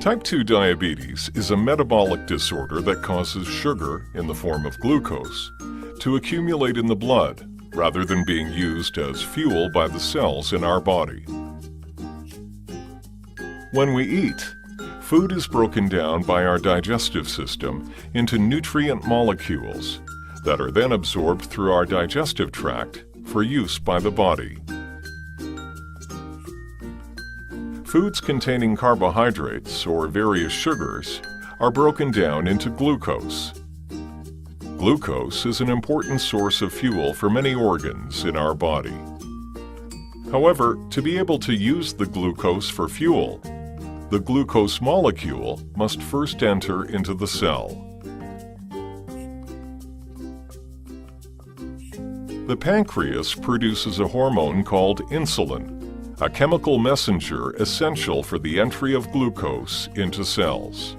Type 2 diabetes is a metabolic disorder that causes sugar, in the form of glucose, to accumulate in the blood rather than being used as fuel by the cells in our body. When we eat, food is broken down by our digestive system into nutrient molecules that are then absorbed through our digestive tract for use by the body. Foods containing carbohydrates or various sugars are broken down into glucose. Glucose is an important source of fuel for many organs in our body. However, to be able to use the glucose for fuel, the glucose molecule must first enter into the cell. The pancreas produces a hormone called insulin, a chemical messenger essential for the entry of glucose into cells.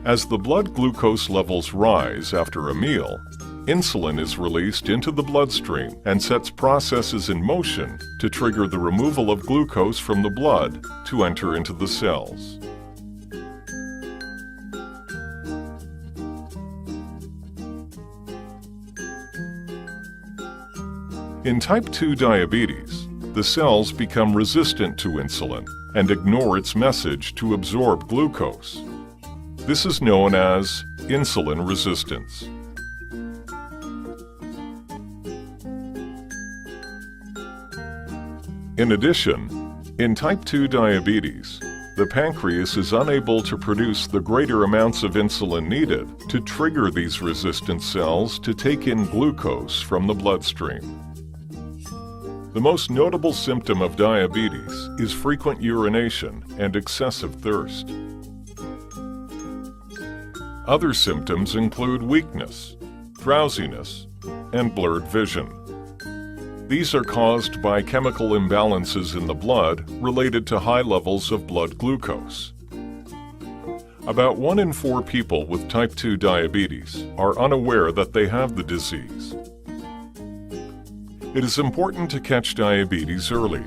As the blood glucose levels rise after a meal, insulin is released into the bloodstream and sets processes in motion to trigger the removal of glucose from the blood to enter into the cells. In type 2 diabetes, the cells become resistant to insulin and ignore its message to absorb glucose. This is known as insulin resistance. In addition, in type 2 diabetes, the pancreas is unable to produce the greater amounts of insulin needed to trigger these resistant cells to take in glucose from the bloodstream. The most notable symptom of diabetes is frequent urination and excessive thirst. Other symptoms include weakness, drowsiness, and blurred vision. These are caused by chemical imbalances in the blood related to high levels of blood glucose. About 1 in 4 people with type 2 diabetes are unaware that they have the disease. It is important to catch diabetes early.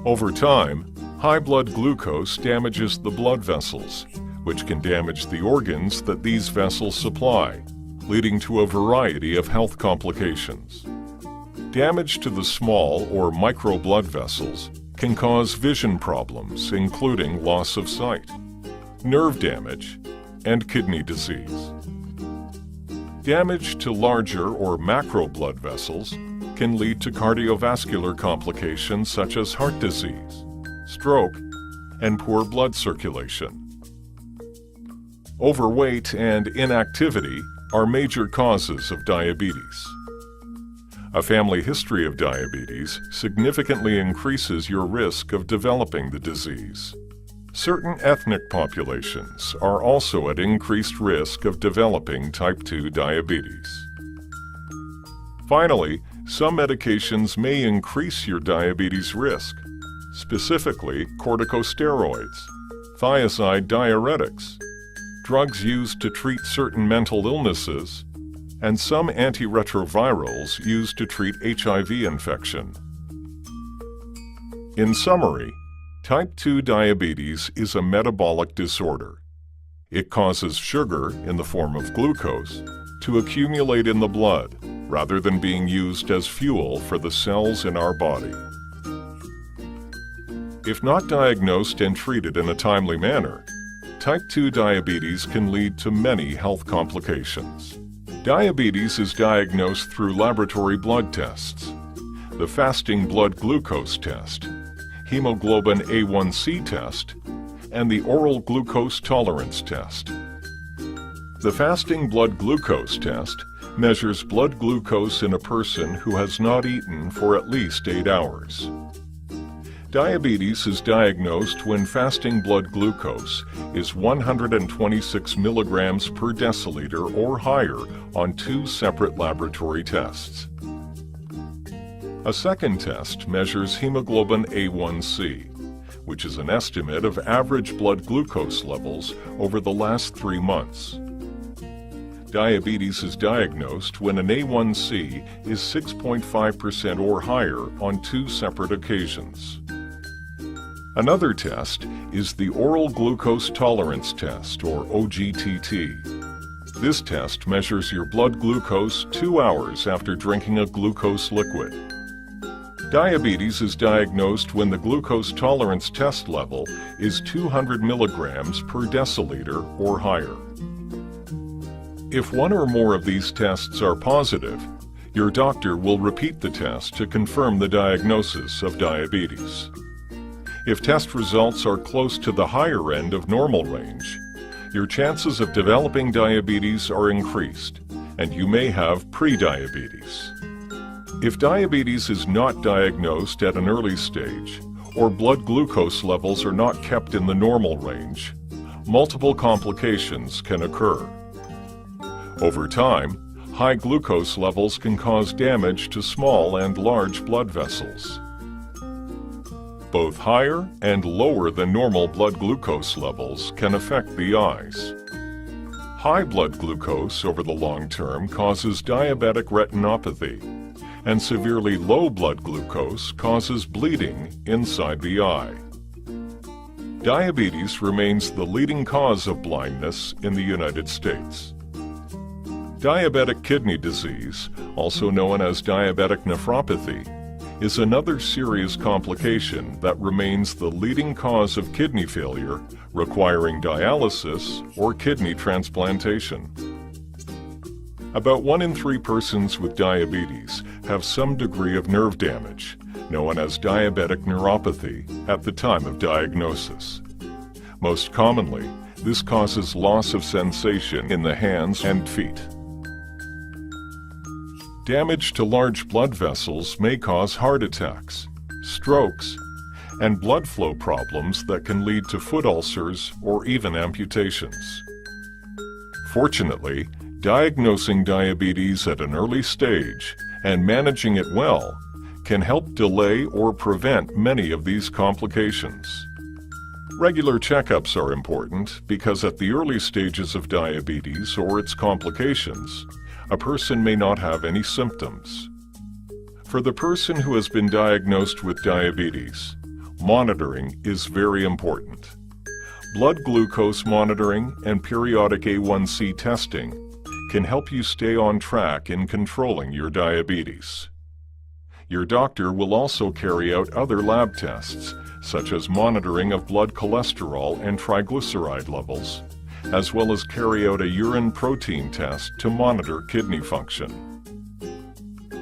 Over time, high blood glucose damages the blood vessels, which can damage the organs that these vessels supply, leading to a variety of health complications. Damage to the small or micro blood vessels can cause vision problems, including loss of sight, nerve damage, and kidney disease. Damage to larger or macro blood vessels can lead to cardiovascular complications such as heart disease, stroke, and poor blood circulation. Overweight and inactivity are major causes of diabetes. A family history of diabetes significantly increases your risk of developing the disease. Certain ethnic populations are also at increased risk of developing type 2 diabetes. Finally, some medications may increase your diabetes risk, specifically corticosteroids, thiazide diuretics, drugs used to treat certain mental illnesses, and some antiretrovirals used to treat HIV infection. In summary, type 2 diabetes is a metabolic disorder. It causes sugar, in the form of glucose, to accumulate in the blood rather than being used as fuel for the cells in our body. If not diagnosed and treated in a timely manner, type 2 diabetes can lead to many health complications. Diabetes is diagnosed through laboratory blood tests. The fasting blood glucose test, hemoglobin A1C test, and the oral glucose tolerance test. The fasting blood glucose test measures blood glucose in a person who has not eaten for at least 8 hours. Diabetes is diagnosed when fasting blood glucose is 126 milligrams per deciliter or higher on 2 separate laboratory tests. A second test measures hemoglobin A1C, which is an estimate of average blood glucose levels over the last 3 months. Diabetes is diagnosed when an A1C is 6.5% or higher on 2 separate occasions. Another test is the Oral Glucose Tolerance Test, or OGTT. This test measures your blood glucose 2 hours after drinking a glucose liquid. Diabetes is diagnosed when the glucose tolerance test level is 200 milligrams per deciliter or higher. If one or more of these tests are positive, your doctor will repeat the test to confirm the diagnosis of diabetes. If test results are close to the higher end of normal range, your chances of developing diabetes are increased, and you may have prediabetes. If diabetes is not diagnosed at an early stage, or blood glucose levels are not kept in the normal range, multiple complications can occur. Over time, high glucose levels can cause damage to small and large blood vessels. Both higher and lower than normal blood glucose levels can affect the eyes. High blood glucose over the long term causes diabetic retinopathy, and severely low blood glucose causes bleeding inside the eye. Diabetes remains the leading cause of blindness in the United States. Diabetic kidney disease, also known as diabetic nephropathy, is another serious complication that remains the leading cause of kidney failure requiring dialysis or kidney transplantation. About 1 in 3 persons with diabetes have some degree of nerve damage, known as diabetic neuropathy, at the time of diagnosis. Most commonly, this causes loss of sensation in the hands and feet. Damage to large blood vessels may cause heart attacks, strokes, and blood flow problems that can lead to foot ulcers or even amputations. Fortunately, diagnosing diabetes at an early stage and managing it well can help delay or prevent many of these complications. Regular checkups are important because at the early stages of diabetes or its complications, a person may not have any symptoms. For the person who has been diagnosed with diabetes, monitoring is very important. Blood glucose monitoring and periodic A1C testing can help you stay on track in controlling your diabetes. Your doctor will also carry out other lab tests, such as monitoring of blood cholesterol and triglyceride levels, as well as carry out a urine protein test to monitor kidney function.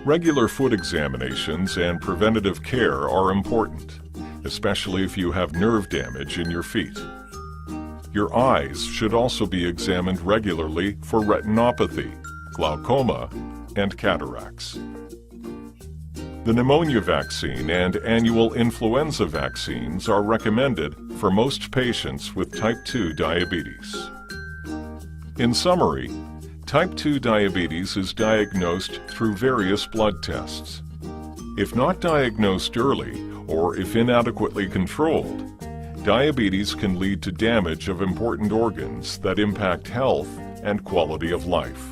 Regular foot examinations and preventative care are important, especially if you have nerve damage in your feet. Your eyes should also be examined regularly for retinopathy, glaucoma, and cataracts. The pneumonia vaccine and annual influenza vaccines are recommended for most patients with type 2 diabetes. In summary, type 2 diabetes is diagnosed through various blood tests. If not diagnosed early, or if inadequately controlled, diabetes can lead to damage of important organs that impact health and quality of life.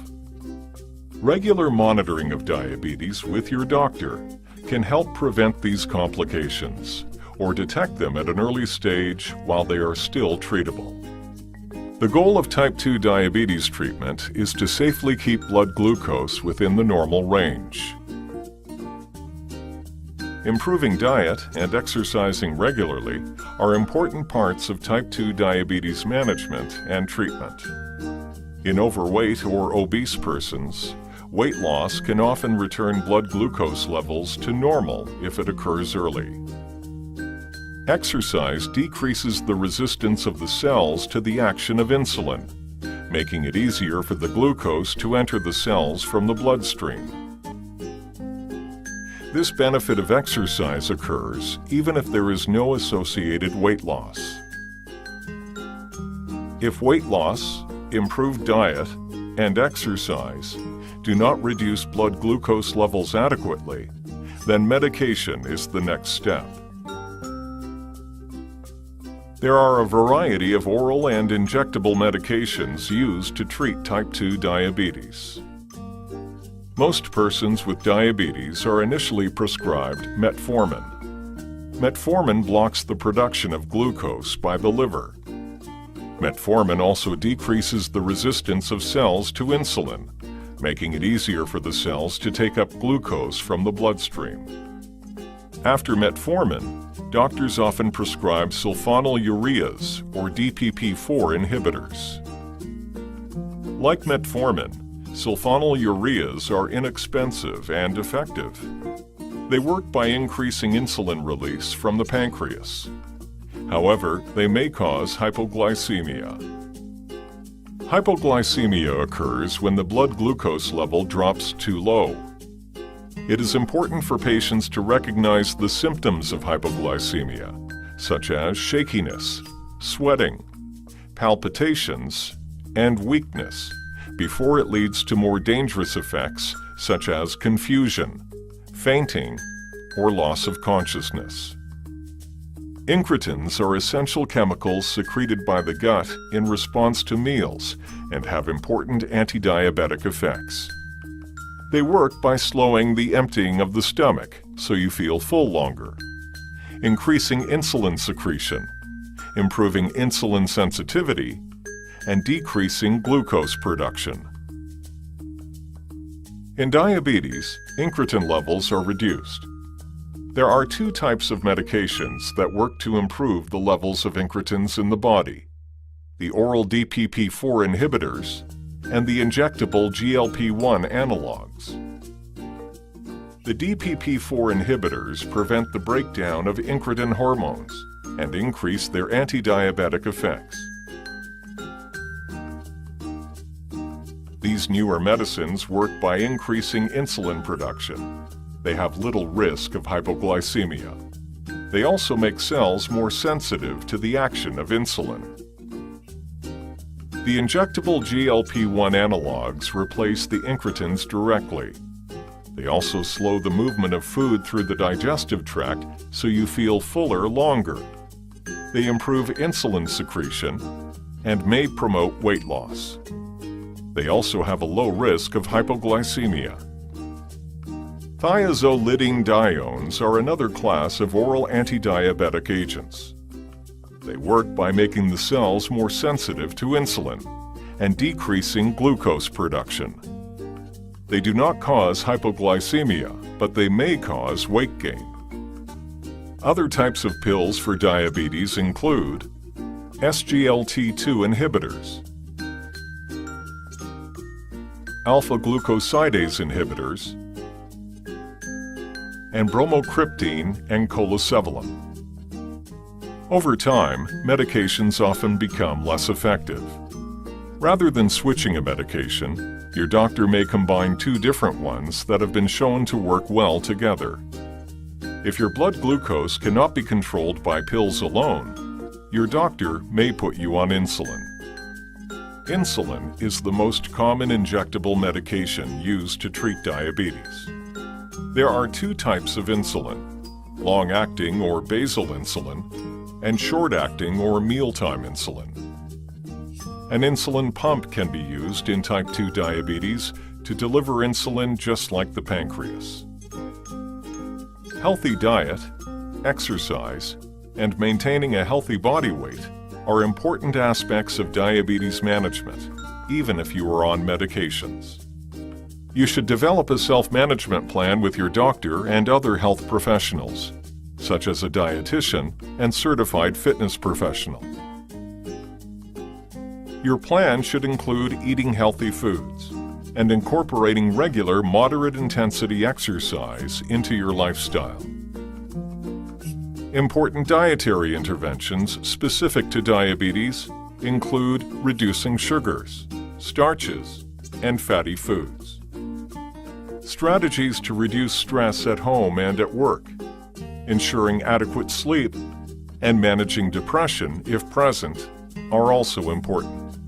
Regular monitoring of diabetes with your doctor can help prevent these complications or detect them at an early stage while they are still treatable. The goal of type 2 diabetes treatment is to safely keep blood glucose within the normal range. Improving diet and exercising regularly are important parts of type 2 diabetes management and treatment. In overweight or obese persons, weight loss can often return blood glucose levels to normal if it occurs early. Exercise decreases the resistance of the cells to the action of insulin, making it easier for the glucose to enter the cells from the bloodstream. This benefit of exercise occurs even if there is no associated weight loss. If weight loss, improved diet, and exercise do not reduce blood glucose levels adequately, then medication is the next step. There are a variety of oral and injectable medications used to treat type 2 diabetes. Most persons with diabetes are initially prescribed metformin. Metformin blocks the production of glucose by the liver. Metformin also decreases the resistance of cells to insulin, making it easier for the cells to take up glucose from the bloodstream. After metformin, doctors often prescribe sulfonylureas or DPP-4 inhibitors. Like metformin, sulfonylureas are inexpensive and effective. They work by increasing insulin release from the pancreas. However, they may cause hypoglycemia. Hypoglycemia occurs when the blood glucose level drops too low. It is important for patients to recognize the symptoms of hypoglycemia, such as shakiness, sweating, palpitations, and weakness, before it leads to more dangerous effects such as confusion, fainting, or loss of consciousness. Incretins are essential chemicals secreted by the gut in response to meals and have important anti-diabetic effects. They work by slowing the emptying of the stomach so you feel full longer, increasing insulin secretion, improving insulin sensitivity, and decreasing glucose production. In diabetes, incretin levels are reduced. There are two types of medications that work to improve the levels of incretins in the body: the oral DPP-4 inhibitors and the injectable GLP-1 analogs. The DPP-4 inhibitors prevent the breakdown of incretin hormones and increase their anti-diabetic effects. These newer medicines work by increasing insulin production. They have little risk of hypoglycemia. They also make cells more sensitive to the action of insulin. The injectable GLP-1 analogs replace the incretins directly. They also slow the movement of food through the digestive tract so you feel fuller longer. They improve insulin secretion and may promote weight loss. They also have a low risk of hypoglycemia. Thiazolidinediones are another class of oral anti-diabetic agents. They work by making the cells more sensitive to insulin and decreasing glucose production. They do not cause hypoglycemia, but they may cause weight gain. Other types of pills for diabetes include SGLT2 inhibitors, alpha-glucosidase inhibitors, and bromocriptine and colesevelam. Over time, medications often become less effective. Rather than switching a medication, your doctor may combine two different ones that have been shown to work well together. If your blood glucose cannot be controlled by pills alone, your doctor may put you on insulin. Insulin is the most common injectable medication used to treat diabetes. There are two types of insulin: long-acting or basal insulin, and short-acting or mealtime insulin. An insulin pump can be used in type 2 diabetes to deliver insulin just like the pancreas. Healthy diet, exercise, and maintaining a healthy body weight are important aspects of diabetes management, even if you are on medications. You should develop a self-management plan with your doctor and other health professionals, such as a dietitian and certified fitness professional. Your plan should include eating healthy foods and incorporating regular moderate-intensity exercise into your lifestyle. Important dietary interventions specific to diabetes include reducing sugars, starches, and fatty foods. Strategies to reduce stress at home and at work, ensuring adequate sleep, and managing depression, if present, are also important.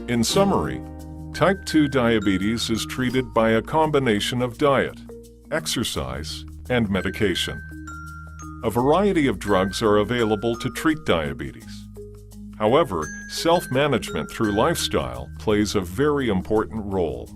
In summary, type 2 diabetes is treated by a combination of diet, exercise, and medication. A variety of drugs are available to treat diabetes. However, self-management through lifestyle plays a very important role.